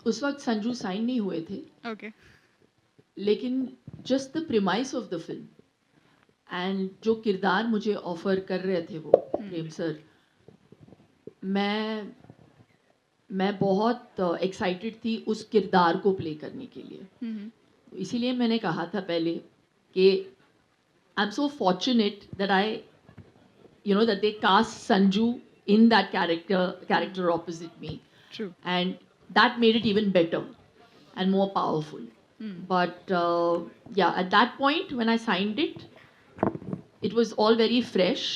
उस वक्त संजू साइन नहीं हुए थे, Okay. लेकिन just the premise of the film and जो किरदार मुझे ऑफर कर रहे थे वो प्रेम सर, मैं मैं बहुत एक्साइटेड थी उस किरदार को प्ले करने के लिए। इसीलिए मैंने कहा था पहले कि I am so fortunate that I that they cast Sanju in that character opposite me, True. and that made it even better and more powerful. But yeah, at that point when I signed it, it was all very fresh,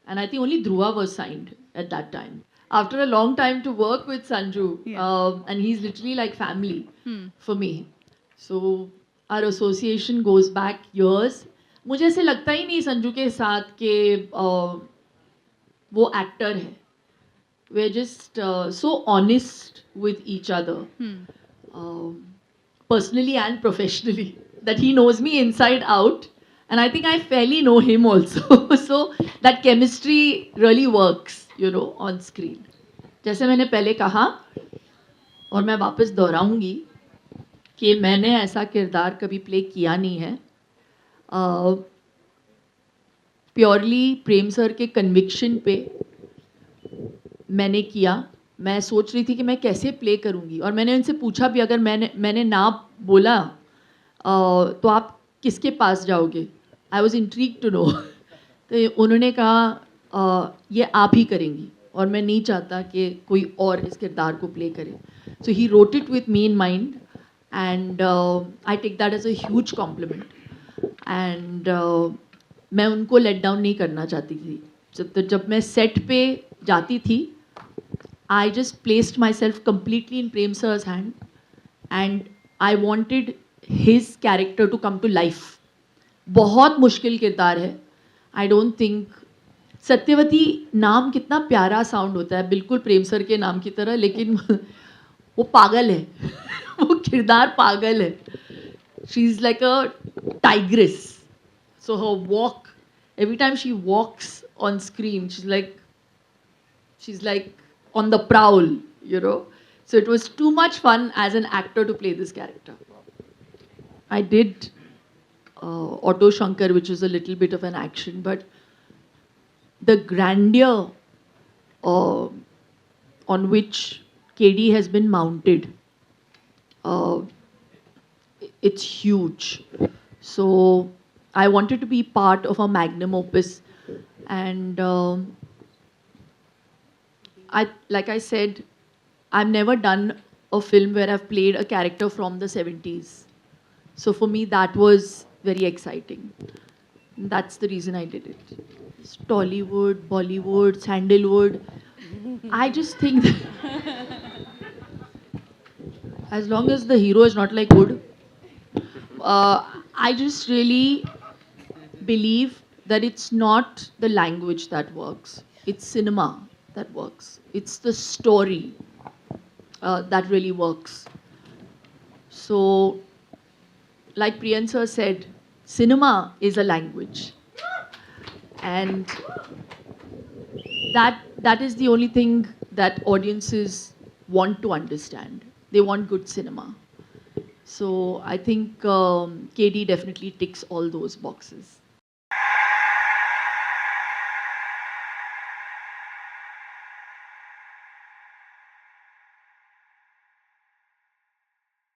and I think only Dhruva was signed at that time. After a long time to work with Sanju, Yeah. and he's literally like family for me. So our association goes back years. मुझे ऐसे लगता ही नहीं संजू के साथ कि वो actor है. We're just so honest with each other, personally and professionally, that he knows me inside out, and I think I fairly know him also. So that chemistry really works, on screen. जैसे मैंने पहले कहा और मैं वापस दोहराऊंगी कि मैंने ऐसा किरदार कभी प्ले किया नहीं है. प्योरली प्रेम सर के कन्विक्शन पे मैंने किया. मैं सोच रही थी कि मैं कैसे प्ले करूँगी, और मैंने उनसे पूछा भी, अगर मैंने ना बोला तो आप किसके पास जाओगे? I was intrigued to know. तो उन्होंने कहा ये आप ही करेंगी, और मैं नहीं चाहता कि कोई और इस किरदार को प्ले करे. So he wrote it with me in mind, and I take that as a huge compliment. And मैं उनको लेट डाउन नहीं करना चाहती थी. तो जब मैं सेट पे जाती थी, I just placed myself completely in Prem sir's hand, and I wanted his character to come to life. बहुत मुश्किल किरदार है. I don't think सत्यवती नाम कितना प्यारा साउंड होता है, बिल्कुल प्रेम सर के नाम की तरह, लेकिन वो पागल है. वो किरदार पागल है. She is like a tigress. So her walk, every time she walks on screen, she's like on the prowl, So it was too much fun as an actor to play this character. I did Auto Shankar, which was a little bit of an action, but the grandeur uh, on which KD has been mounted, uh, it's huge. So I wanted to be part of a magnum opus, and like I said, I've never done a film where I've played a character from the 70s. So for me, that was very exciting. That's the reason I did it. It's Tollywood, Bollywood, Sandalwood. I just think that as long as the hero is not like good, I just really believe that it's not the language that works. It's cinema that works. It's the story that really works. So, like Priyan sir said, cinema is a language, and that is the only thing that audiences want to understand. They want good cinema. So I think KD definitely ticks all those boxes.